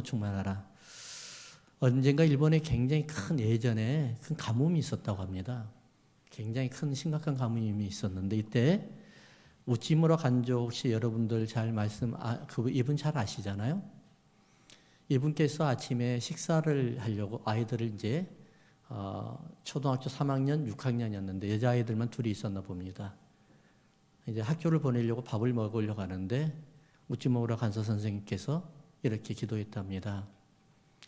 성령으로 충만하라. 언젠가 일본에 굉장히 예전에 큰 가뭄이 있었다고 합니다. 굉장히 큰 심각한 가뭄이 있었는데 이때 우찌무라 간조 혹시 여러분들 잘 이분 잘 아시잖아요. 이분께서 아침에 식사를 하려고 아이들을 이제 초등학교 3학년, 6학년이었는데 여자아이들만 둘이 있었나 봅니다. 이제 학교를 보내려고 밥을 먹으려고 하는데 우찌무라 간사 선생님께서 이렇게 기도했답니다.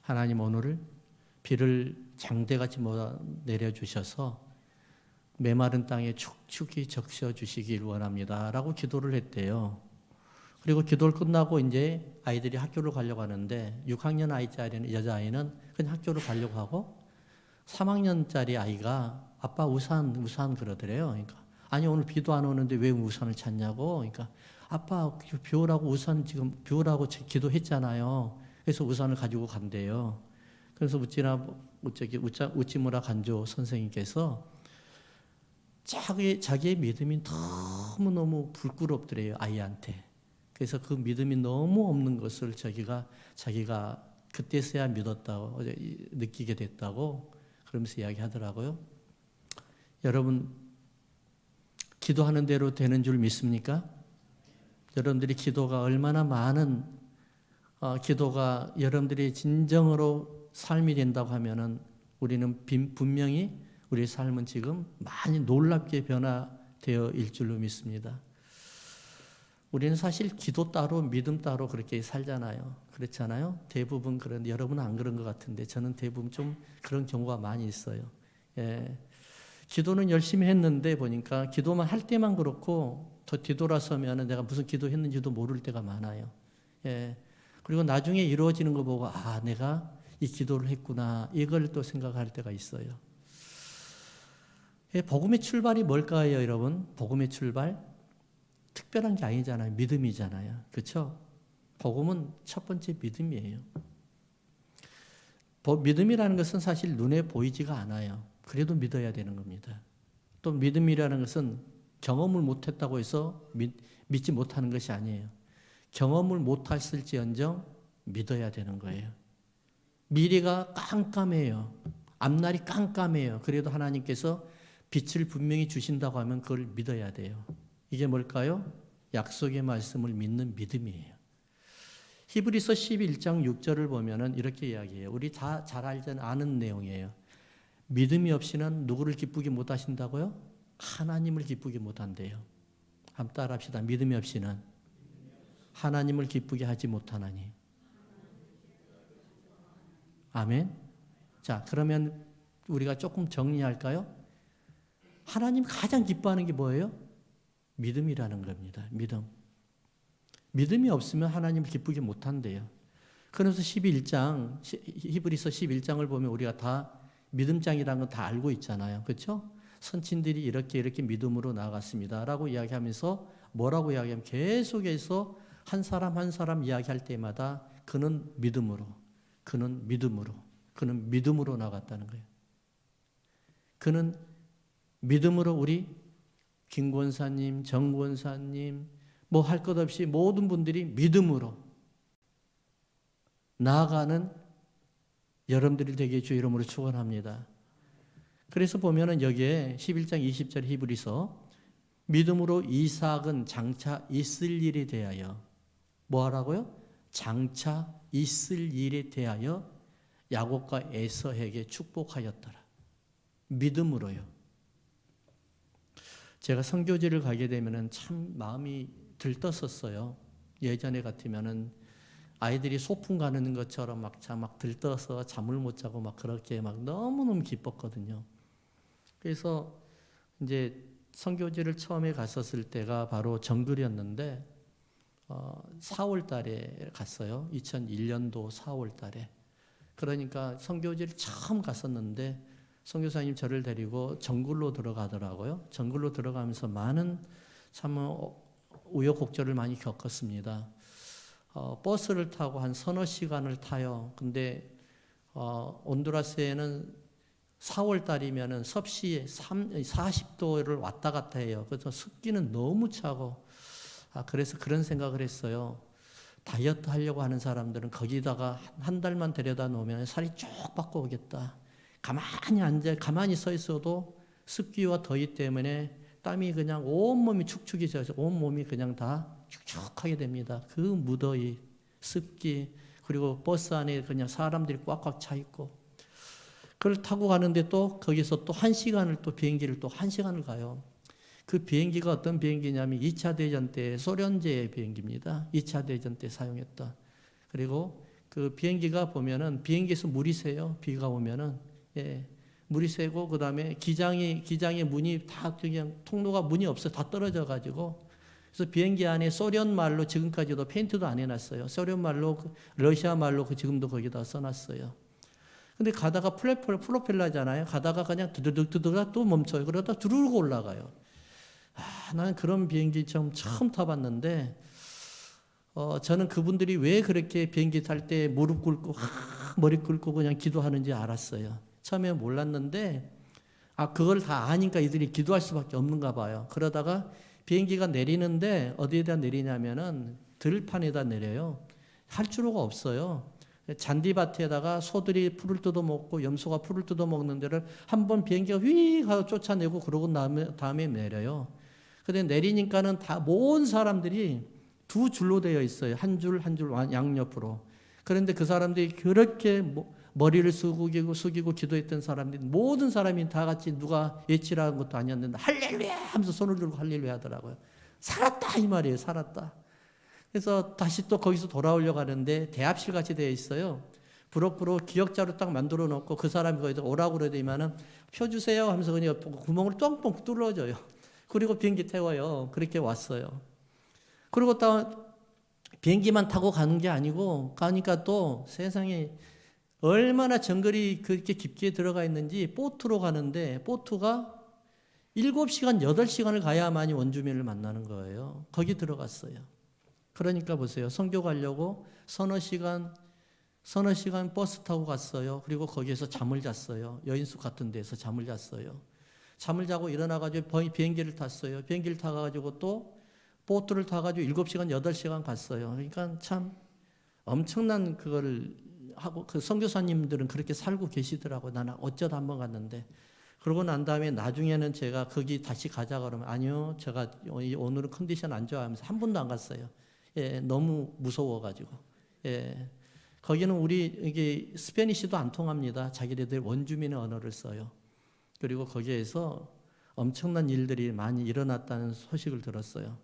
하나님 오늘 비를 장대같이 내려주셔서 메마른 땅에 축축히 적셔주시길 원합니다. 라고 기도를 했대요. 그리고 기도를 끝나고 이제 아이들이 학교를 가려고 하는데 6학년 여자아이는 그냥 학교를 가려고 하고 3학년짜리 아이가 아빠 우산 그러더래요. 그러니까 아니 오늘 비도 안 오는데 왜 우산을 찾냐고. 그러니까 아빠 비 오라고 우산 지금 비 오라고 기도했잖아요. 그래서 우산을 가지고 간대요. 그래서 우찌무라 간조 선생님께서 자기의 믿음이 너무너무 부끄럽더래요, 아이한테. 그래서 그 믿음이 너무 없는 것을 자기가 그때서야 믿었다고, 느끼게 됐다고 그러면서 이야기하더라고요. 여러분, 기도하는 대로 되는 줄 믿습니까? 여러분들이 기도가 얼마나 많은 기도가 여러분들이 진정으로 삶이 된다고 하면은 우리는 분명히 우리의 삶은 지금 많이 놀랍게 변화되어 일 줄로 믿습니다. 우리는 사실 기도 따로 믿음 따로 그렇게 살잖아요. 그렇잖아요. 대부분 여러분은 안 그런 것 같은데 저는 대부분 좀 그런 경우가 많이 있어요. 예. 기도는 열심히 했는데 보니까 기도만 할 때만 그렇고 더 뒤돌아서면 내가 무슨 기도했는지도 모를 때가 많아요. 예. 그리고 나중에 이루어지는 거 보고 내가 이 기도를 했구나 이걸 또 생각할 때가 있어요. 예, 복음의 출발이 뭘까요, 여러분? 복음의 출발? 특별한 게 아니잖아요. 믿음이잖아요. 그렇죠? 복음은 첫 번째 믿음이에요. 믿음이라는 것은 사실 눈에 보이지가 않아요. 그래도 믿어야 되는 겁니다. 또 믿음이라는 것은 경험을 못했다고 해서 믿지 못하는 것이 아니에요. 경험을 못했을지언정 믿어야 되는 거예요. 미래가 깜깜해요. 앞날이 깜깜해요. 그래도 하나님께서 빛을 분명히 주신다고 하면 그걸 믿어야 돼요. 이게 뭘까요? 약속의 말씀을 믿는 믿음이에요. 히브리서 11장 6절을 보면은 이렇게 이야기해요. 우리 다 잘 아는 내용이에요. 믿음이 없이는 누구를 기쁘게 못 하신다고요? 하나님을 기쁘게 못 한대요. 한번 따라 합시다. 믿음이 없이는 하나님을 기쁘게 하지 못하나니. 아멘. 자, 그러면 우리가 조금 정리할까요? 하나님 가장 기뻐하는 게 뭐예요? 믿음이라는 겁니다. 믿음. 믿음이 없으면 하나님을 기쁘게 못한대요. 그래서 히브리서 11장을 보면 우리가 다 믿음장이라는 건 다 알고 있잖아요. 그렇죠? 선친들이 이렇게 믿음으로 나아갔습니다. 라고 이야기하면서 뭐라고 이야기하면 계속해서 한 사람 한 사람 이야기할 때마다 그는 믿음으로 나갔다는 거예요. 그는 믿음으로 우리 김 권사님, 정 권사님, 뭐 할 것 없이 모든 분들이 믿음으로 나아가는 여러분들이 되게 주의 이름으로 축원합니다. 그래서 보면은 여기에 11장 20절 히브리서 믿음으로 이삭은 장차 있을 일에 대하여 뭐 하라고요? 장차 있을 일에 대하여 야곱과 에서에게 축복하였더라. 믿음으로요. 제가 선교지를 가게 되면은 참 마음이 들떴었어요. 예전에 같으면은 아이들이 소풍 가는 것처럼 막 들떠서 잠을 못 자고 막 그렇게 막 너무너무 기뻤거든요. 그래서 이제 선교지를 처음에 갔었을 때가 바로 정글이었는데 4월 달에 갔어요. 2001년도 4월 달에. 그러니까 선교지를 처음 갔었는데 선교사님 저를 데리고 정글로 들어가더라고요. 정글로 들어가면서 많은 참 우여곡절을 많이 겪었습니다. 버스를 타고 한 서너 시간을 타요. 근데 온두라스에는 4월 달이면은 섭씨 40도를 왔다 갔다 해요. 그래서 습기는 너무 차고 그래서 그런 생각을 했어요. 다이어트 하려고 하는 사람들은 거기다가 한 달만 들여다 놓으면 살이 쭉 빠져 오겠다. 가만히 앉아, 가만히 서 있어도 습기와 더위 때문에 땀이 그냥 온몸이 축축이 져서 온몸이 그냥 다 축축하게 됩니다. 그 무더위, 습기, 그리고 버스 안에 그냥 사람들이 꽉꽉 차 있고, 그걸 타고 가는데 또 거기서 또 1시간을 또 비행기를 또 1시간을 가요. 그 비행기가 어떤 비행기냐면 2차 대전 때 소련제 비행기입니다. 2차 대전 때 사용했던. 그리고 그 비행기가 보면은 비행기에서 물이 새요. 비가 오면은. 예. 물이 새고 그다음에 기장의 문이 다 그냥 통로가 문이 없어 다 떨어져 가지고, 그래서 비행기 안에 소련 말로 지금까지도 페인트도 안 해놨어요. 소련 말로 러시아 말로 지금도 거기다 써놨어요. 근데 가다가 프로펠러잖아요. 가다가 그냥 드드득 또 멈춰요. 그러다 두르르 올라가요. 나는 그런 비행기 처음 타봤는데, 저는 그분들이 왜 그렇게 비행기 탈 때 무릎 꿇고 머리 꿇고 그냥 기도하는지 알았어요. 처음에 몰랐는데, 그걸 다 아니까 이들이 기도할 수밖에 없는가 봐요. 그러다가 비행기가 내리는데 어디에다 내리냐면은 들판에다 내려요. 할주로가 없어요. 잔디밭에다가 소들이 풀을 뜯어먹고 염소가 풀을 뜯어먹는 데를 한번 비행기가 휘 가서 쫓아내고 그러고 다음에 내려요. 근데 내리니까는 다 모든 사람들이 두 줄로 되어 있어요. 한 줄 한 줄 양옆으로. 그런데 그 사람들이 그렇게 머리를 숙이고 기도했던 사람들이 모든 사람이 다 같이 누가 예치라는 것도 아니었는데 할렐루야 하면서 손을 들고 할렐루야 하더라고요. 살았다 이 말이에요. 살았다. 그래서 다시 또 거기서 돌아오려고 하는데 대합실 같이 되어 있어요. 부럭부럭 기억자로 딱 만들어 놓고 그 사람이 거기다 오라고 그러더니만은 표 주세요 하면서 그냥 구멍을 뻥뻥 뚫어줘요. 그리고 비행기 태워요. 그렇게 왔어요. 그리고 또 비행기만 타고 가는 게 아니고 가니까 또 세상에 얼마나 정글이 그렇게 깊게 들어가 있는지 보트로 가는데 보트가 7시간, 8시간을 가야만이 원주민을 만나는 거예요. 거기 들어갔어요. 그러니까 보세요. 선교 가려고 서너 시간 버스 타고 갔어요. 그리고 거기에서 잠을 잤어요. 여인숙 같은 데서 잠을 잤어요. 잠을 자고 일어나가지고 비행기를 탔어요. 비행기를 타가지고 또 보트를 타가지고 7시간, 8시간 갔어요. 그러니까 참 엄청난 그거를 하고, 그 선교사님들은 그렇게 살고 계시더라고요. 나는 어쩌다 한번 갔는데. 그러고 난 다음에 나중에는 제가 거기 다시 가자 그러면 아니요, 제가 오늘은 컨디션 안 좋아 하면서 한 번도 안 갔어요. 예, 너무 무서워가지고. 예. 거기는 이게 스페니쉬도 안 통합니다. 자기네들 원주민의 언어를 써요. 그리고 거기에서 엄청난 일들이 많이 일어났다는 소식을 들었어요.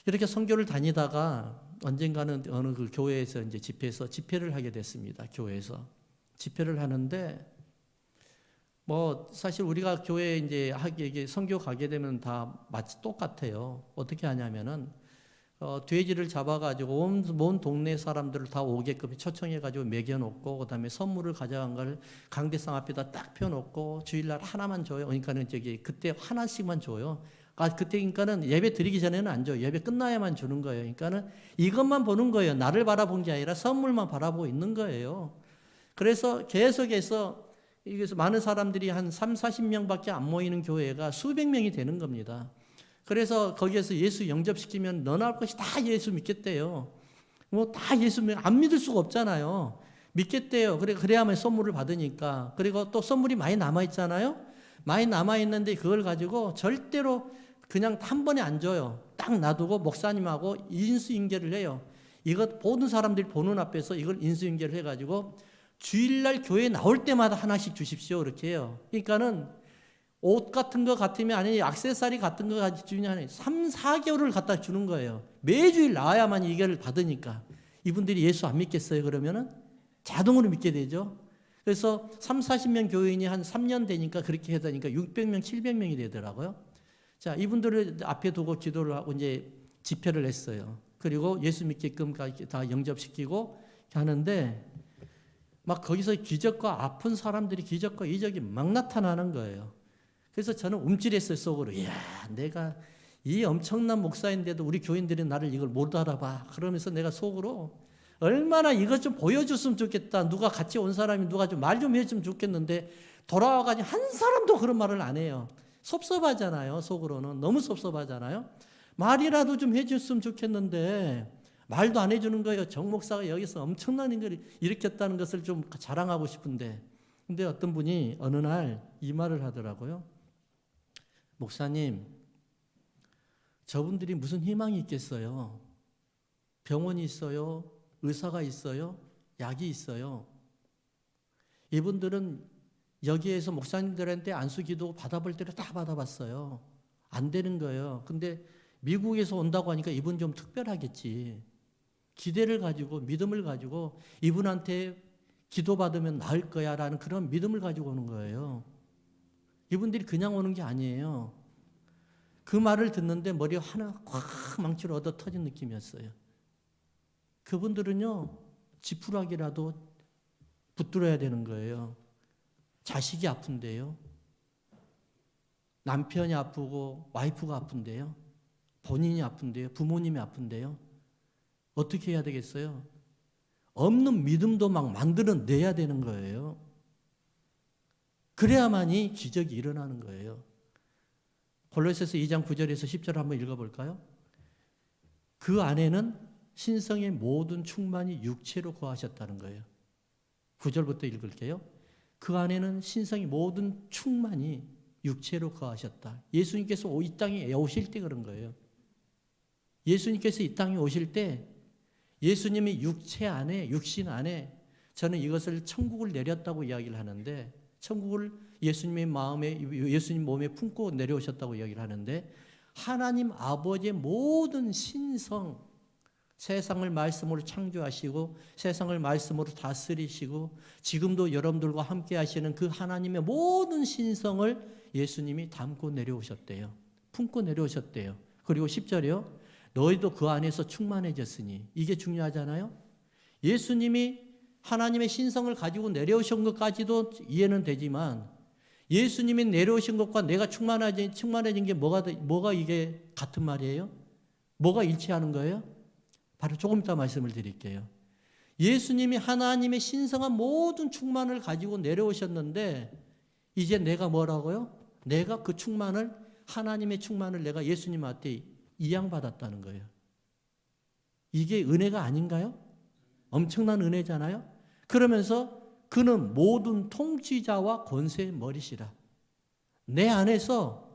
이렇게 선교를 다니다가 언젠가는 어느 그 교회에서 이제 집회를 하게 됐습니다. 교회에서 집회를 하는데 사실 우리가 교회에 이제 이게 선교 가게 되면 다 마치 똑같아요. 어떻게 하냐면은 돼지를 잡아가지고 온 동네 사람들을 다 오게끔 초청해가지고 먹여놓고 그다음에 선물을 가져간 걸 강대상 앞에다 딱 펴놓고 주일날 하나만 줘요. 그러니까는 그때 하나씩만 줘요. 그때니까는 예배 드리기 전에는 안 줘요. 예배 끝나야만 주는 거예요. 그러니까는 이것만 보는 거예요. 나를 바라본 게 아니라 선물만 바라보고 있는 거예요. 그래서 계속해서 여기서 많은 사람들이 한 3, 40명밖에 안 모이는 교회가 수백 명이 되는 겁니다. 그래서 거기에서 예수 영접시키면 너 나올 것이 다 예수 믿겠대요. 다 예수 안 믿을 수가 없잖아요. 믿겠대요. 그래야만 선물을 받으니까. 그리고 또 선물이 많이 남아있잖아요. 많이 남아있는데 그걸 가지고 절대로 그냥 한 번에 안 줘요. 딱 놔두고 목사님하고 인수인계를 해요. 이것 모든 사람들이 보는 앞에서 이걸 인수인계를 해가지고 주일날 교회 나올 때마다 하나씩 주십시오. 그렇게 해요. 그러니까는 옷 같은 거 같으면 아니 액세서리 같은 거 같이 주냐 아니 3, 4개월을 갖다 주는 거예요. 매주일 나와야만 이걸 받으니까. 이분들이 예수 안 믿겠어요? 그러면은 자동으로 믿게 되죠. 그래서 3, 40명 교인이 한 3년 되니까 그렇게 하다니까 600명, 700명이 되더라고요. 자, 이분들을 앞에 두고 기도를 하고 이제 집회를 했어요. 그리고 예수 믿게끔 다 영접시키고 하는데 막 거기서 기적과 아픈 사람들이 기적과 이적이 막 나타나는 거예요. 그래서 저는 움찔했어요, 속으로. 이야, 내가 이 엄청난 목사인데도 우리 교인들이 나를 이걸 못 알아봐. 그러면서 내가 속으로 얼마나 이것 좀 보여줬으면 좋겠다. 누가 같이 온 사람이 누가 좀 말 좀 해줬으면 좋겠는데 돌아와가지고 한 사람도 그런 말을 안 해요. 섭섭하잖아요, 속으로는. 너무 섭섭하잖아요. 말이라도 좀 해줬으면 좋겠는데 말도 안 해주는 거예요. 정 목사가 여기서 엄청난 일을 일으켰다는 것을 좀 자랑하고 싶은데. 근데 어떤 분이 어느 날 이 말을 하더라고요. 목사님, 저분들이 무슨 희망이 있겠어요? 병원이 있어요. 의사가 있어요. 약이 있어요. 이분들은 여기에서 목사님들한테 안수기도 받아볼 때를 다 받아봤어요. 안 되는 거예요. 근데 미국에서 온다고 하니까 이분 좀 특별하겠지. 기대를 가지고 믿음을 가지고 이분한테 기도받으면 나을 거야 라는 그런 믿음을 가지고 오는 거예요. 이분들이 그냥 오는 게 아니에요. 그 말을 듣는데 머리가 하나 콱 망치로 얻어 터진 느낌이었어요. 그분들은요, 지푸라기라도 붙들어야 되는 거예요. 자식이 아픈데요. 남편이 아프고 와이프가 아픈데요. 본인이 아픈데요. 부모님이 아픈데요. 어떻게 해야 되겠어요? 없는 믿음도 막 만들어내야 되는 거예요. 그래야만이 기적이 일어나는 거예요. 골로새서 2장 9절에서 10절 한번 읽어볼까요? 그 안에는 신성의 모든 충만이 육체로 거하셨다는 거예요. 9절부터 읽을게요. 그 안에는 신성의 모든 충만이 육체로 거하셨다. 예수님께서 이 땅에 오실 때 그런 거예요. 예수님께서 이 땅에 오실 때 예수님이 육체 안에, 육신 안에 저는 이것을 천국을 내렸다고 이야기를 하는데 천국을 예수님의 마음에, 예수님 몸에 품고 내려오셨다고 이야기를 하는데 하나님 아버지의 모든 신성, 세상을 말씀으로 창조하시고 세상을 말씀으로 다스리시고 지금도 여러분들과 함께 하시는 그 하나님의 모든 신성을 예수님이 담고 내려오셨대요. 품고 내려오셨대요. 그리고 10절이요. 너희도 그 안에서 충만해졌으니 이게 중요하잖아요. 예수님이 하나님의 신성을 가지고 내려오신 것까지도 이해는 되지만 예수님이 내려오신 것과 내가 충만해진 게 뭐가 이게 같은 말이에요? 뭐가 일치하는 거예요? 바로 조금 이따 말씀을 드릴게요. 예수님이 하나님의 신성한 모든 충만을 가지고 내려오셨는데 이제 내가 뭐라고요? 내가 그 충만을 하나님의 충만을 내가 예수님한테 이양받았다는 거예요. 이게 은혜가 아닌가요? 엄청난 은혜잖아요. 그러면서 그는 모든 통치자와 권세의 머리시라. 내 안에서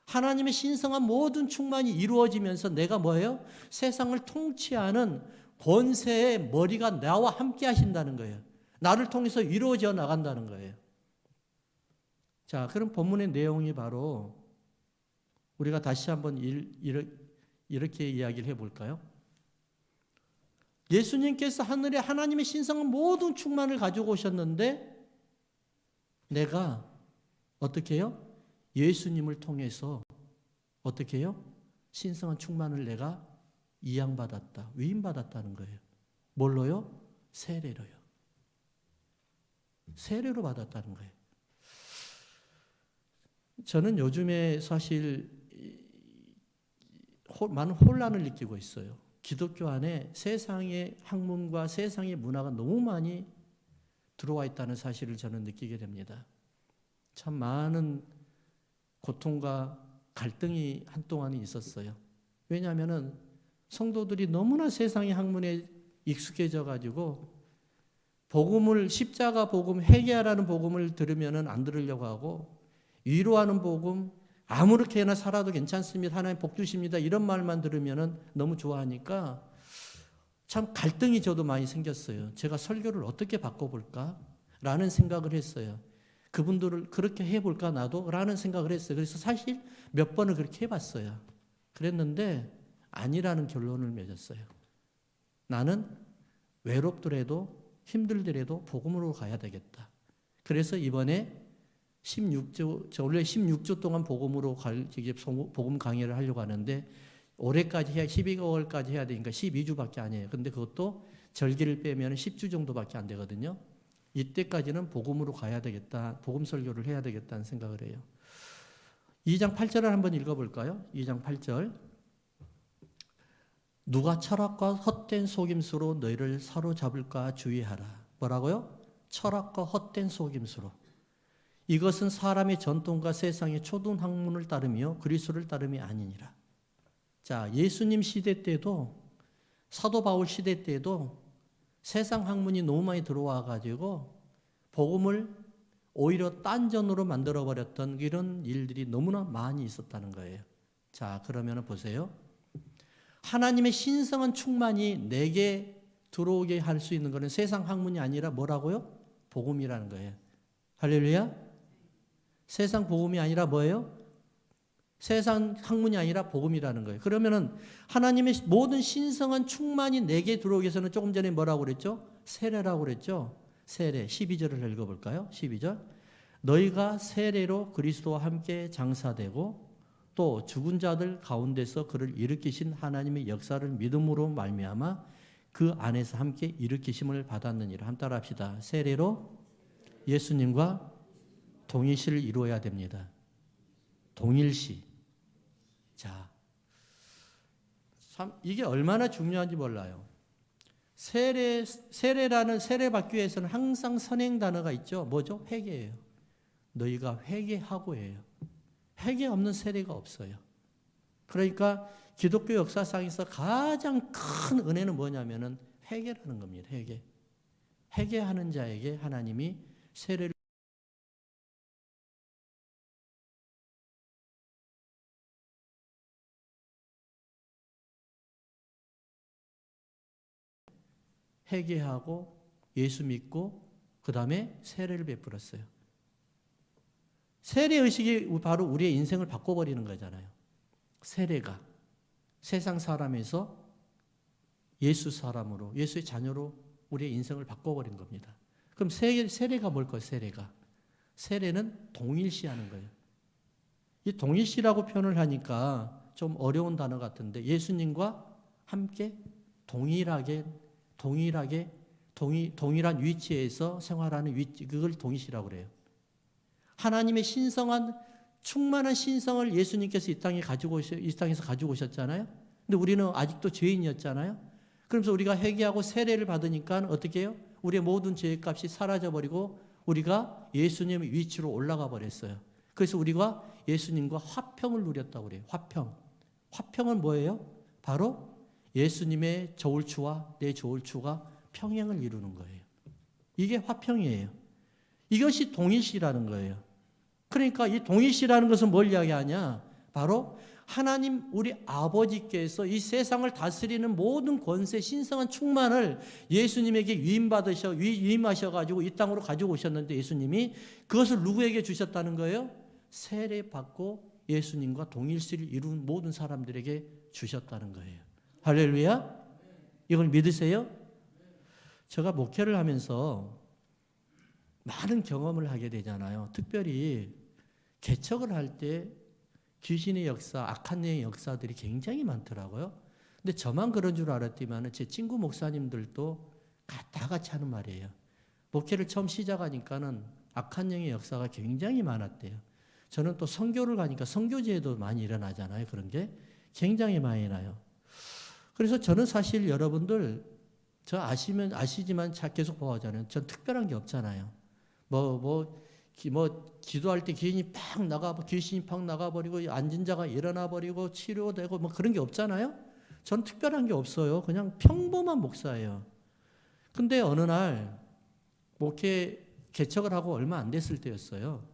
하나님의 신성한 모든 충만이 이루어지면서 내가 뭐예요? 세상을 통치하는 권세의 머리가 나와 함께 하신다는 거예요. 나를 통해서 이루어져 나간다는 거예요. 자, 그럼 본문의 내용이 바로 우리가 다시 한번 이렇게 이야기를 해볼까요? 예수님께서 하늘에 하나님의 신성한 모든 충만을 가지고 오셨는데 내가 어떻게 해요? 예수님을 통해서 어떻게 해요? 신성한 충만을 내가 이양받았다, 위임받았다는 거예요. 뭘로요? 세례로요. 세례로 받았다는 거예요. 저는 요즘에 사실 많은 혼란을 느끼고 있어요. 기독교 안에 세상의 학문과 세상의 문화가 너무 많이 들어와 있다는 사실을 저는 느끼게 됩니다. 참 많은 고통과 갈등이 한동안은 있었어요. 왜냐하면 성도들이 너무나 세상의 학문에 익숙해져 가지고 복음을 십자가 복음, 회개하라는 복음을 들으면 안 들으려고 하고 위로하는 복음, 아무렇게나 살아도 괜찮습니다. 하나님 복 주십니다. 이런 말만 들으면 너무 좋아하니까 참 갈등이 저도 많이 생겼어요. 제가 설교를 어떻게 바꿔볼까? 라는 생각을 했어요. 그분들을 그렇게 해볼까 나도? 라는 생각을 했어요. 그래서 사실 몇 번을 그렇게 해봤어요. 그랬는데 아니라는 결론을 맺었어요. 나는 외롭더라도 힘들더라도 복음으로 가야 되겠다. 그래서 이번에 16주, 원래 16주 동안 복음으로 복음 강의를 하려고 하는데 올해까지 해야 12월까지 해야 되니까 12주밖에 안 해요. 근데 그것도 절기를 빼면 10주 정도밖에 안 되거든요. 이때까지는 복음으로 가야 되겠다. 복음 설교를 해야 되겠다는 생각을 해요. 2장 8절을 한번 읽어볼까요? 2장 8절. 누가 철학과 헛된 속임수로 너희를 사로잡을까 주의하라. 뭐라고요? 철학과 헛된 속임수로. 이것은 사람의 전통과 세상의 초등 학문을 따르며 그리스도를 따름이 아니니라. 자, 예수님 시대 때도 사도 바울 시대 때에도 세상 학문이 너무 많이 들어와 가지고 복음을 오히려 딴전으로 만들어버렸던 이런 일들이 너무나 많이 있었다는 거예요. 자, 그러면 보세요. 하나님의 신성한 충만이 내게 들어오게 할 수 있는 것은 세상 학문이 아니라 뭐라고요? 복음이라는 거예요. 할렐루야. 세상 복음이 아니라 뭐예요? 세상 학문이 아니라 복음이라는 거예요. 그러면은 하나님의 모든 신성한 충만이 내게 들어오기 위해서는 조금 전에 뭐라고 그랬죠? 세례라고 그랬죠? 세례. 12절을 읽어볼까요? 12절. 너희가 세례로 그리스도와 함께 장사되고 또 죽은 자들 가운데서 그를 일으키신 하나님의 역사를 믿음으로 말미암아 그 안에서 함께 일으키심을 받았느니라. 한 따라 합시다. 세례로 예수님과 동일시를 이루어야 됩니다. 동일시. 자, 참 이게 얼마나 중요한지 몰라요. 세례라는 세례 받기 위해서는 항상 선행 단어가 있죠. 뭐죠? 회개예요. 너희가 회개하고예요. 회개 없는 세례가 없어요. 그러니까 기독교 역사상에서 가장 큰 은혜는 뭐냐면은 회개라는 겁니다. 회개. 회개하는 자에게 하나님이 세례를 회개하고 예수 믿고 그 다음에 세례를 베풀었어요. 세례 의식이 바로 우리의 인생을 바꿔버리는 거잖아요. 세례가 세상 사람에서 예수 사람으로, 예수의 자녀로 우리의 인생을 바꿔버린 겁니다. 그럼 세례가 뭘까요? 세례는 동일시하는 거예요. 이 동일시라고 표현을 하니까 좀 어려운 단어 같은데 예수님과 함께 동일한 위치에서 생활하는 위치, 그걸 동일시라고 그래요. 하나님의 충만한 신성을 예수님께서 이 땅에서 가지고 오셨잖아요. 근데 우리는 아직도 죄인이었잖아요. 그러면서 우리가 회개하고 세례를 받으니까 어떻게 해요? 우리의 모든 죄값이 사라져버리고 우리가 예수님의 위치로 올라가 버렸어요. 그래서 우리가 예수님과 화평을 누렸다고 그래요. 화평은 뭐예요? 바로 예수님의 저울추와 내 저울추가 평행을 이루는 거예요. 이게 화평이에요. 이것이 동일시라는 거예요. 그러니까 이 동일시라는 것은 뭘 이야기하냐? 바로 하나님 우리 아버지께서 이 세상을 다스리는 모든 권세 신성한 충만을 예수님에게 위임하셔가지고 이 땅으로 가지고 오셨는데 예수님이 그것을 누구에게 주셨다는 거예요? 세례 받고 예수님과 동일시를 이룬 모든 사람들에게 주셨다는 거예요. 할렐루야. 이걸 믿으세요? 제가 목회를 하면서 많은 경험을 하게 되잖아요. 특별히 개척을 할 때 귀신의 역사, 악한 영의 역사들이 굉장히 많더라고요. 근데 저만 그런 줄 알았지만 제 친구 목사님들도 다 같이 하는 말이에요. 목회를 처음 시작하니까는 악한 영의 역사가 굉장히 많았대요. 저는 또 선교를 가니까 선교제에도 많이 일어나잖아요. 그런 게 굉장히 많이 나요. 그래서 저는 사실 여러분들 저 아시지만 계속 보아하잖아요. 전 특별한 게 없잖아요. 기도할 때 귀신이 팍 나가버리고 앉은 자가 일어나버리고 치료되고 뭐 그런 게 없잖아요. 전 특별한 게 없어요. 그냥 평범한 목사예요. 근데 어느 날 목회 개척을 하고 얼마 안 됐을 때였어요.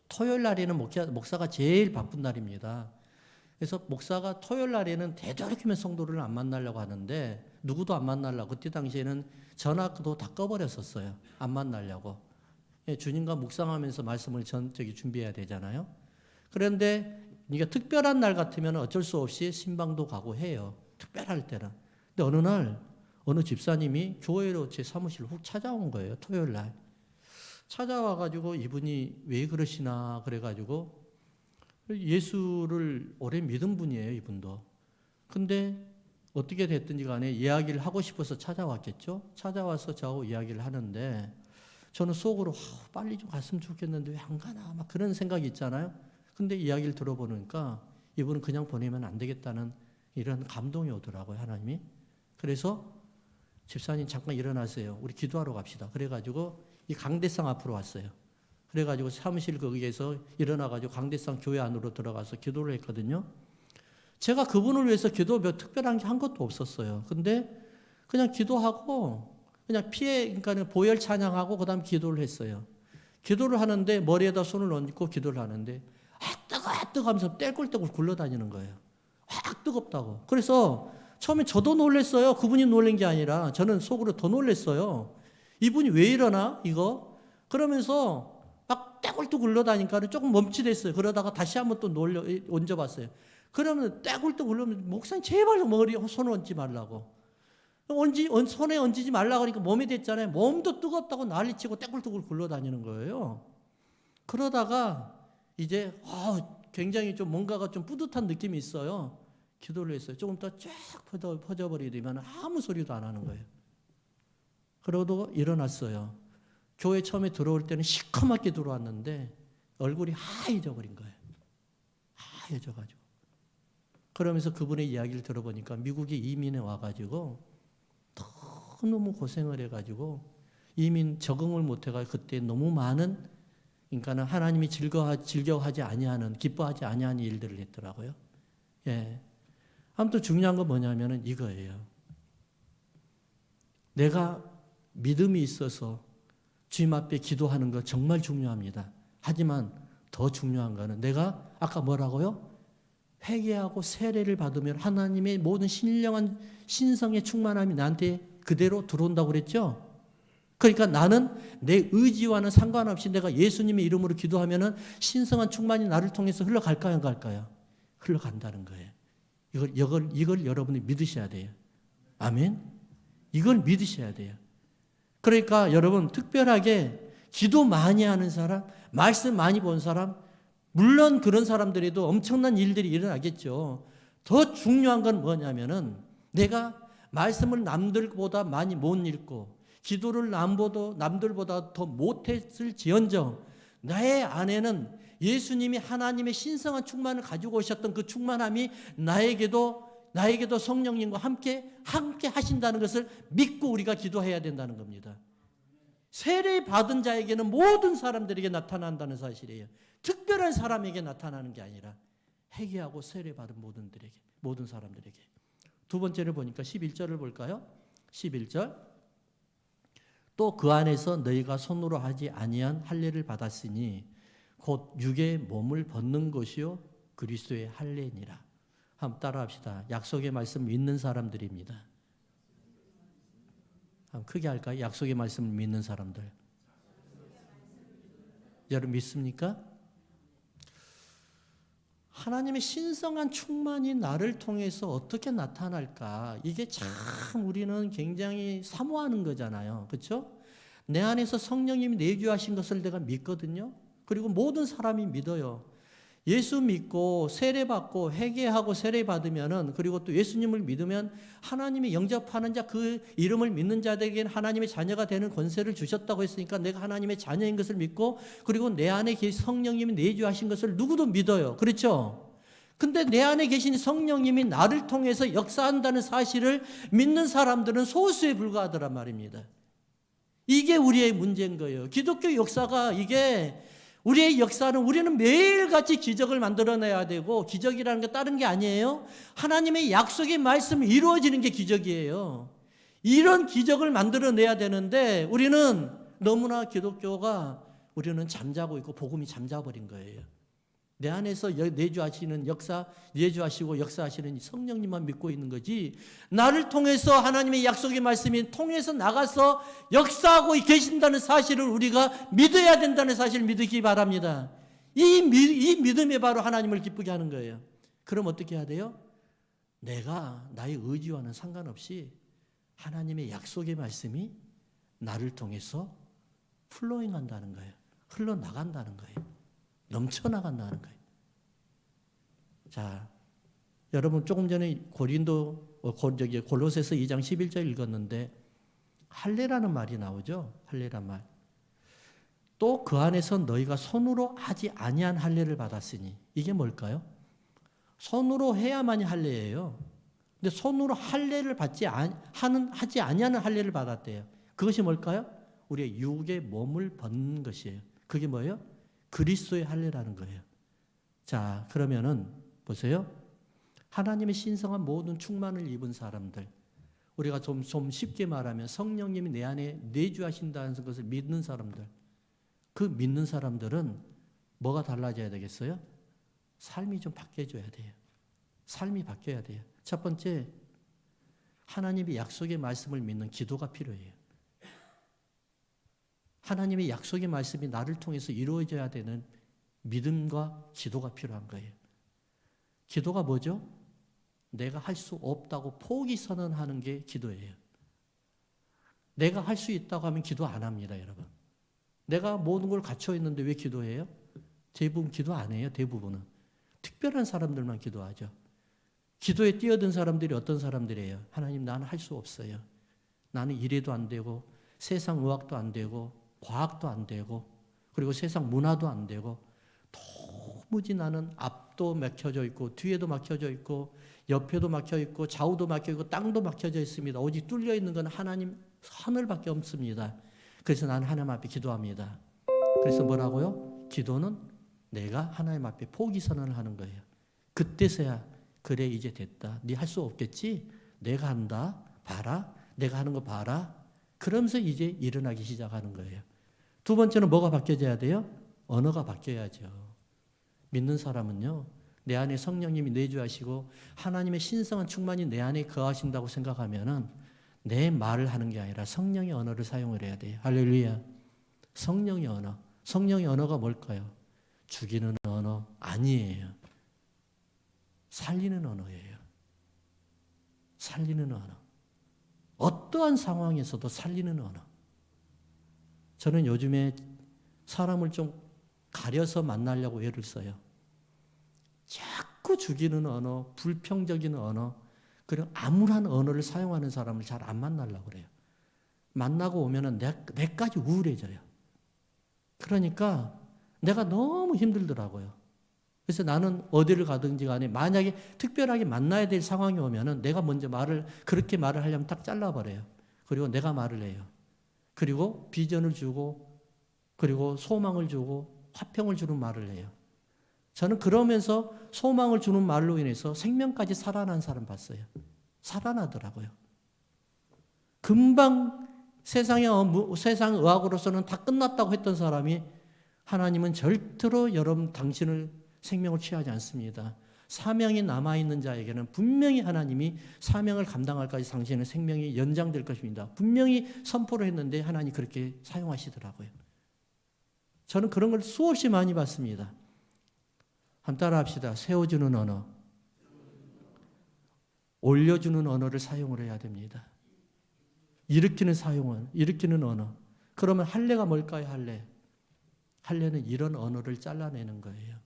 토요일 날에는 목사가 제일 바쁜 날입니다. 그래서 목사가 토요일 날에는 되도록이면 성도를 안 만나려고 하는데 누구도 안 만나려고 그때 당시에는 전화도 다 꺼버렸었어요. 안 만나려고. 주님과 묵상하면서 말씀을 준비해야 되잖아요. 그런데 네가 특별한 날 같으면 어쩔 수 없이 신방도 가고 해요. 특별할 때는. 근데 어느 날 어느 집사님이 교회로 제 사무실로 훅 찾아온 거예요. 토요일 날. 찾아와가지고 이분이 왜 그러시나 그래가지고 예수를 오래 믿은 분이에요. 이분도. 근데 어떻게 됐든지 간에 이야기를 하고 싶어서 찾아왔겠죠. 찾아와서 저하고 이야기를 하는데 저는 속으로 빨리 좀 갔으면 좋겠는데 왜 안 가나 막 그런 생각이 있잖아요. 근데 이야기를 들어보니까 이분은 그냥 보내면 안 되겠다는 이런 감동이 오더라고요. 하나님이. 그래서 집사님 잠깐 일어나세요. 우리 기도하러 갑시다. 그래가지고 이 강대상 앞으로 왔어요. 그래가지고 사무실 거기에서 일어나가지고 강대상 교회 안으로 들어가서 기도를 했거든요. 제가 그분을 위해서 기도 몇 특별한 게 한 것도 없었어요. 근데 그냥 기도하고 그냥 그러니까 보혈 찬양하고 그다음 기도를 했어요. 기도를 하는데 머리에다 손을 얹고 기도를 하는데 뜨거 하면서 떼굴떼굴 굴러다니는 거예요. 뜨겁다고. 그래서 처음에 저도 놀랐어요. 그분이 놀란 게 아니라 저는 속으로 더 놀랐어요. 이분이 왜 이러나 이거? 그러면서 막 떼굴떼굴 굴러다니까 조금 멈칫했어요. 그러다가 다시 한번 또 얹어봤어요. 그러면 떼굴떼굴 굴러면 목사님 제발 머리에 손을 얹지 말라고. 손에 얹지 말라고 하니까 몸이 됐잖아요. 몸도 뜨겁다고 난리치고 떼굴떼굴 굴러다니는 거예요. 그러다가 이제 굉장히 좀 뭔가가 좀 뿌듯한 느낌이 있어요. 기도를 했어요. 조금 더 쫙 퍼져버리면 아무 소리도 안 하는 거예요. 그러고 일어났어요. 교회 처음에 들어올 때는 시커멓게 들어왔는데 얼굴이 하얘져 버린 거예요. 하얘져가지고. 그러면서 그분의 이야기를 들어보니까 미국에 이민해 와가지고 너무 고생을 해가지고 이민 적응을 못해가지고 그때 너무 많은 그러니까는 하나님이 즐거워하지 아니하는 기뻐하지 아니하는 일들을 했더라고요. 예. 아무튼 중요한 건 뭐냐면은 이거예요. 내가 믿음이 있어서 주님 앞에 기도하는 거 정말 중요합니다. 하지만 더 중요한 거는 내가 아까 뭐라고요? 회개하고 세례를 받으면 하나님의 모든 신령한 신성의 충만함이 나한테 그대로 들어온다고 그랬죠? 그러니까 나는 내 의지와는 상관없이 내가 예수님의 이름으로 기도하면은 신성한 충만이 나를 통해서 흘러갈까요, 안 갈까요? 흘러간다는 거예요. 이걸 여러분이 믿으셔야 돼요. 아멘? 이걸 믿으셔야 돼요. 그러니까 여러분 특별하게 기도 많이 하는 사람, 말씀 많이 본 사람, 물론 그런 사람들에도 엄청난 일들이 일어나겠죠. 더 중요한 건 뭐냐면은 내가 말씀을 남들보다 많이 못 읽고 기도를 남들보다 더 못했을지언정 나의 안에는 예수님이 하나님의 신성한 충만을 가지고 오셨던 그 충만함이 나에게도 성령님과 함께 하신다는 것을 믿고 우리가 기도해야 된다는 겁니다. 세례 받은 자에게는 모든 사람들에게 나타난다는 사실이에요. 특별한 사람에게 나타나는 게 아니라 회개하고 세례 받은 모든 사람들에게. 두 번째를 보니까 11절을 볼까요? 11절. 또 그 안에서 너희가 손으로 하지 아니한 할례를 받았으니 곧 육의 몸을 벗는 것이요 그리스도의 할례니라. 한번 따라합시다. 약속의 말씀 믿는 사람들입니다. 한번 크게 할까요? 약속의 말씀을 믿는 사람들. 여러분 믿습니까? 하나님의 신성한 충만이 나를 통해서 어떻게 나타날까? 이게 참 우리는 굉장히 사모하는 거잖아요. 그렇죠? 내 안에서 성령님이 내주하신 것을 내가 믿거든요. 그리고 모든 사람이 믿어요. 예수 믿고 세례받고 회개하고 세례받으면은 그리고 또 예수님을 믿으면 하나님이 영접하는 자 그 이름을 믿는 자들에게는 하나님의 자녀가 되는 권세를 주셨다고 했으니까 내가 하나님의 자녀인 것을 믿고 그리고 내 안에 계신 성령님이 내주하신 것을 누구도 믿어요. 그렇죠? 근데 내 안에 계신 성령님이 나를 통해서 역사한다는 사실을 믿는 사람들은 소수에 불과하더란 말입니다. 이게 우리의 문제인 거예요. 기독교 역사가 이게 우리의 역사는 우리는 매일같이 기적을 만들어내야 되고 기적이라는 게 다른 게 아니에요. 하나님의 약속의 말씀이 이루어지는 게 기적이에요. 이런 기적을 만들어내야 되는데 우리는 너무나 기독교가 우리는 잠자고 있고 복음이 잠자버린 거예요. 내 안에서 내주하시는 내주하시고 역사하시는 성령님만 믿고 있는 거지 나를 통해서 하나님의 약속의 말씀이 통해서 나가서 역사하고 계신다는 사실을 우리가 믿어야 된다는 사실을 믿으기 바랍니다. 이 믿음이 바로 하나님을 기쁘게 하는 거예요. 그럼 어떻게 해야 돼요? 내가 나의 의지와는 상관없이 하나님의 약속의 말씀이 나를 통해서 플로잉한다는 거예요. 흘러나간다는 거예요. 넘쳐나간다는 거예요. 자, 여러분 조금 전에 골로새서 2장 11절 읽었는데 할례라는 말이 나오죠. 할례란 말. 또 그 안에서 너희가 손으로 하지 아니한 할례를 받았으니 이게 뭘까요? 손으로 해야만이 할례예요. 근데 손으로 할례를 하지 아니하는 할례를 받았대요. 그것이 뭘까요? 우리의 육의 몸을 벗는 것이에요. 그게 뭐예요? 그리스도의 할례라는 거예요. 자, 그러면은 보세요. 하나님의 신성한 모든 충만을 입은 사람들, 우리가 좀 쉽게 말하면 성령님이 내 안에 내주하신다는 것을 믿는 사람들, 그 믿는 사람들은 뭐가 달라져야 되겠어요? 삶이 좀 바뀌어져야 돼요. 삶이 바뀌어야 돼요. 첫 번째, 하나님의 약속의 말씀을 믿는 기도가 필요해요. 하나님의 약속의 말씀이 나를 통해서 이루어져야 되는 믿음과 기도가 필요한 거예요. 기도가 뭐죠? 내가 할 수 없다고 포기 선언하는 게 기도예요. 내가 할 수 있다고 하면 기도 안 합니다, 여러분. 내가 모든 걸 갖춰 있는데 왜 기도해요? 대부분 기도 안 해요, 대부분은. 특별한 사람들만 기도하죠. 기도에 뛰어든 사람들이 어떤 사람들이에요? 하나님, 나는 할 수 없어요. 나는 이래도 안 되고 세상 의학도 안 되고 과학도 안 되고 그리고 세상 문화도 안 되고 도무지 나는 앞도 막혀져 있고 뒤에도 막혀져 있고 옆에도 막혀 있고 좌우도 막혀 있고 땅도 막혀져 있습니다. 오직 뚫려 있는 건 하나님 하늘밖에 없습니다. 그래서 나는 하나님 앞에 기도합니다. 그래서 뭐라고요? 기도는 내가 하나님 앞에 포기 선언을 하는 거예요. 그때서야 그래 이제 됐다. 네 할 수 없겠지? 내가 한다. 봐라. 내가 하는 거 봐라. 그러면서 이제 일어나기 시작하는 거예요. 두 번째는 뭐가 바뀌어져야 돼요? 언어가 바뀌어야죠. 믿는 사람은요, 내 안에 성령님이 내주하시고 하나님의 신성한 충만이 내 안에 거하신다고 생각하면은 내 말을 하는 게 아니라 성령의 언어를 사용을 해야 돼요. 할렐루야. 성령의 언어. 성령의 언어가 뭘까요? 죽이는 언어 아니에요. 살리는 언어예요. 살리는 언어. 어떠한 상황에서도 살리는 언어. 저는 요즘에 사람을 좀 가려서 만나려고 애를 써요. 자꾸 죽이는 언어, 불평적인 언어, 그리고 암울한 언어를 사용하는 사람을 잘 안 만나려고 그래요. 만나고 오면은 내까지 우울해져요. 그러니까 내가 너무 힘들더라고요. 그래서 나는 어디를 가든지 간에 만약에 특별하게 만나야 될 상황이 오면은 내가 먼저 그렇게 말을 하려면 딱 잘라버려요. 그리고 내가 말을 해요. 그리고 비전을 주고, 그리고 소망을 주고, 화평을 주는 말을 해요. 저는 그러면서 소망을 주는 말로 인해서 생명까지 살아난 사람 봤어요. 살아나더라고요. 금방 세상 의학으로서는 다 끝났다고 했던 사람이 하나님은 절대로 당신을 생명을 취하지 않습니다. 사명이 남아있는 자에게는 분명히 하나님이 사명을 감당할까지 당신의 생명이 연장될 것입니다. 분명히 선포를 했는데 하나님이 그렇게 사용하시더라고요. 저는 그런 걸 수없이 많이 봤습니다. 한번 따라 합시다. 세워주는 언어. 올려주는 언어를 사용을 해야 됩니다. 일으키는 언어. 그러면 할례가 뭘까요, 할례? 할례는 이런 언어를 잘라내는 거예요.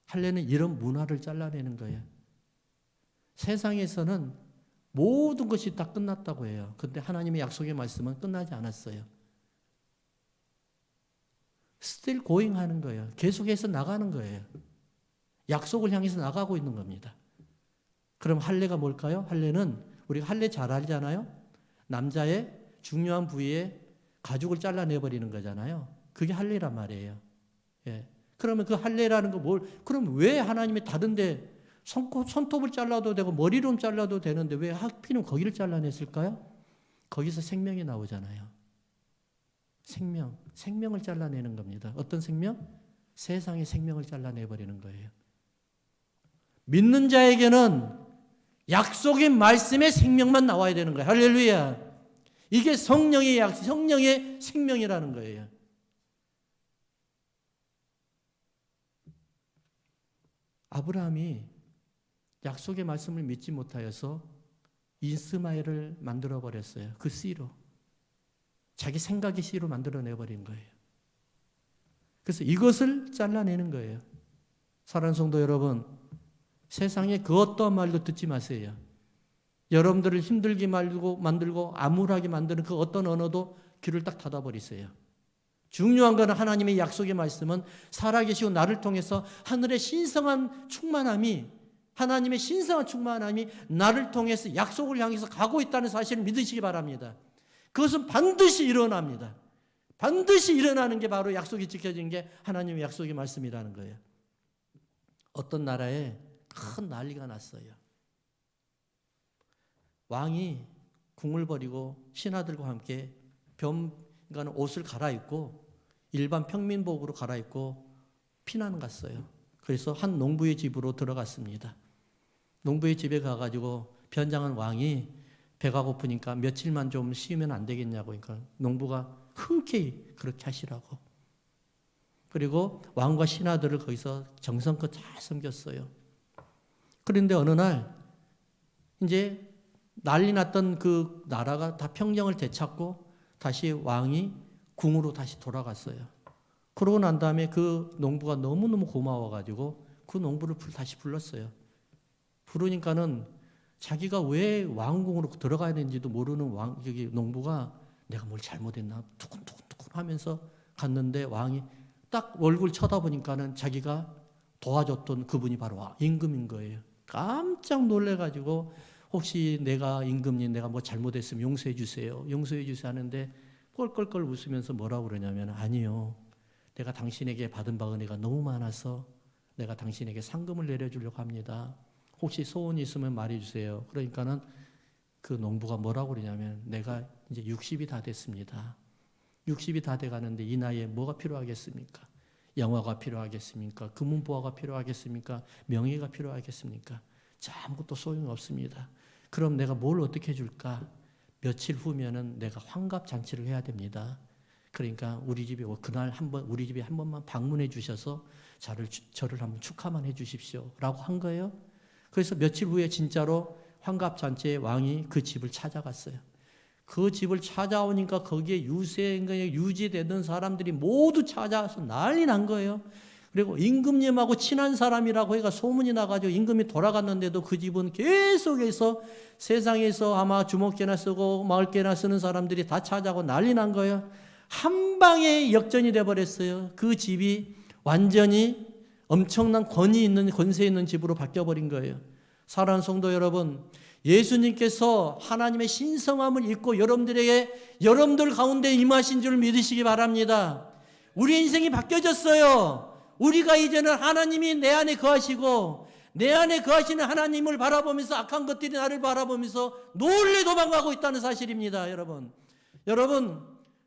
할례는 이런 문화를 잘라내는 거예요. 세상에서는 모든 것이 다 끝났다고 해요. 그런데 하나님의 약속의 말씀은 끝나지 않았어요. still going 하는 거예요. 계속해서 나가는 거예요. 약속을 향해서 나가고 있는 겁니다. 그럼 할례가 뭘까요? 할례는 우리가 할례 잘 알잖아요. 남자의 중요한 부위에 가죽을 잘라내버리는 거잖아요. 그게 할례란 말이에요. 예. 그러면 그 할례라는 거 그럼 왜 하나님이 다른데 손톱을 잘라도 되고 머리를 잘라도 되는데 왜 하필이면 거기를 잘라냈을까요? 거기서 생명이 나오잖아요. 생명을 잘라내는 겁니다. 어떤 생명? 세상의 생명을 잘라내버리는 거예요. 믿는 자에게는 약속의 말씀의 생명만 나와야 되는 거예요. 할렐루야. 이게 성령의 생명이라는 거예요. 아브라함이 약속의 말씀을 믿지 못하여서 이스마엘을 만들어버렸어요. 그 씨로. 자기 생각의 씨로 만들어내버린 거예요. 그래서 이것을 잘라내는 거예요. 사랑하는 성도 여러분, 세상에 그 어떠한 말도 듣지 마세요. 여러분들을 힘들게 만들고 암울하게 만드는 그 어떤 언어도 귀를 딱 닫아버리세요. 중요한 것은 하나님의 약속의 말씀은 살아계시고 나를 통해서 하늘의 신성한 충만함이 하나님의 신성한 충만함이 나를 통해서 약속을 향해서 가고 있다는 사실을 믿으시기 바랍니다. 그것은 반드시 일어납니다. 반드시 일어나는 게 바로 약속이 지켜진 게 하나님의 약속의 말씀이라는 거예요. 어떤 나라에 큰 난리가 났어요. 왕이 궁을 버리고 신하들과 함께 그러니까 옷을 갈아입고 일반 평민복으로 갈아입고 피난 갔어요. 그래서 한 농부의 집으로 들어갔습니다. 농부의 집에 가가지고 변장한 왕이 배가 고프니까 며칠만 좀 쉬면 안 되겠냐고. 그러니까 농부가 흔쾌히 그렇게 하시라고. 그리고 왕과 신하들을 거기서 정성껏 잘 섬겼어요. 그런데 어느 날 이제 난리 났던 그 나라가 다 평정을 되찾고 다시 왕이 궁으로 다시 돌아갔어요. 그러고 난 다음에 그 농부가 너무너무 고마워가지고 그 농부를 다시 불렀어요. 부르니까는 자기가 왜 왕궁으로 들어가야 되는지도 모르는 여기 농부가 내가 뭘 잘못했나 두근두근 하면서 갔는데 왕이 딱 얼굴 쳐다보니까는 자기가 도와줬던 그분이 바로 임금인 거예요. 깜짝 놀래가지고 혹시 내가 임금님 내가 뭐 잘못했으면 용서해 주세요. 용서해 주세요 하는데 껄껄껄 웃으면서 뭐라고 그러냐면 아니요. 내가 당신에게 받은 바 은혜가 너무 많아서 내가 당신에게 상금을 내려주려고 합니다. 혹시 소원이 있으면 말해 주세요. 그러니까는 그 농부가 뭐라고 그러냐면 내가 이제 60이 다 됐습니다. 60이 다 돼가는데 이 나이에 뭐가 필요하겠습니까? 영화가 필요하겠습니까? 금은보화가 필요하겠습니까? 명예가 필요하겠습니까? 아무것도 소용이 없습니다. 그럼 내가 뭘 어떻게 해줄까? 며칠 후면은 내가 환갑 잔치를 해야 됩니다. 그러니까 우리 집에 그날 우리 집에 한 번만 방문해 주셔서 저를 한번 축하만 해 주십시오. 라고 한 거예요. 그래서 며칠 후에 진짜로 환갑 잔치에 왕이 그 집을 찾아갔어요. 그 집을 찾아오니까 거기에 유지되던 사람들이 모두 찾아와서 난리 난 거예요. 그리고 임금님하고 친한 사람이라고 해가 소문이 나가지고 임금이 돌아갔는데도 그 집은 계속해서 세상에서 아마 주먹개나 쓰고 마을개나 쓰는 사람들이 다 찾아오고 난리 난 거예요. 한 방에 역전이 돼버렸어요. 그 집이 완전히 엄청난 권세 있는 집으로 바뀌어버린 거예요. 사랑하는 성도 여러분, 예수님께서 하나님의 신성함을 입고 여러분들 가운데 임하신 줄 믿으시기 바랍니다. 우리 인생이 바뀌어졌어요. 우리가 이제는 하나님이 내 안에 거하시고 내 안에 거하시는 하나님을 바라보면서 악한 것들이 나를 바라보면서 놀래 도망가고 있다는 사실입니다. 여러분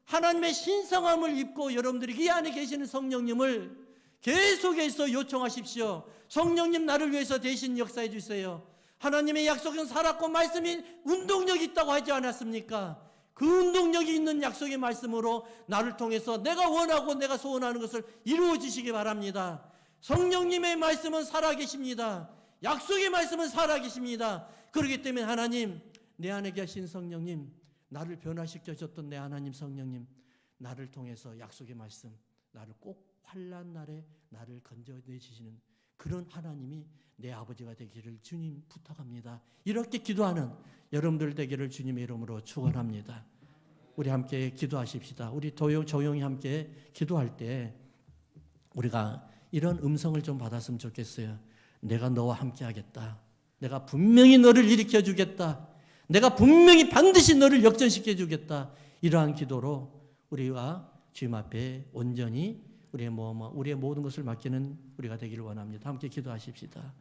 하나님의 신성함을 입고 여러분들이 이 안에 계시는 성령님을 계속해서 요청하십시오. 성령님 나를 위해서 대신 역사해 주세요. 하나님의 약속은 살았고 말씀이 운동력이 있다고 하지 않았습니까? 그 운동력이 있는 약속의 말씀으로 나를 통해서 내가 원하고 내가 소원하는 것을 이루어 주시기 바랍니다. 성령님의 말씀은 살아계십니다. 약속의 말씀은 살아계십니다. 그렇기 때문에 하나님, 내 안에 계신 성령님, 나를 변화시켜 줬던 내 하나님 성령님, 나를 통해서 약속의 말씀, 나를 꼭 환난 날에 나를 건져내주시는 그런 하나님이 내 아버지가 되기를 주님 부탁합니다. 이렇게 기도하는 여러분들 되기를 주님의 이름으로 축원합니다. 우리 함께 기도하십시다. 우리 조용히 함께 기도할 때 우리가 이런 음성을 좀 받았으면 좋겠어요. 내가 너와 함께 하겠다. 내가 분명히 너를 일으켜 주겠다. 내가 분명히 반드시 너를 역전시켜 주겠다. 이러한 기도로 우리가 주님 앞에 온전히 우리의 모든 것을 맡기는 우리가 되기를 원합니다. 함께 기도하십시다.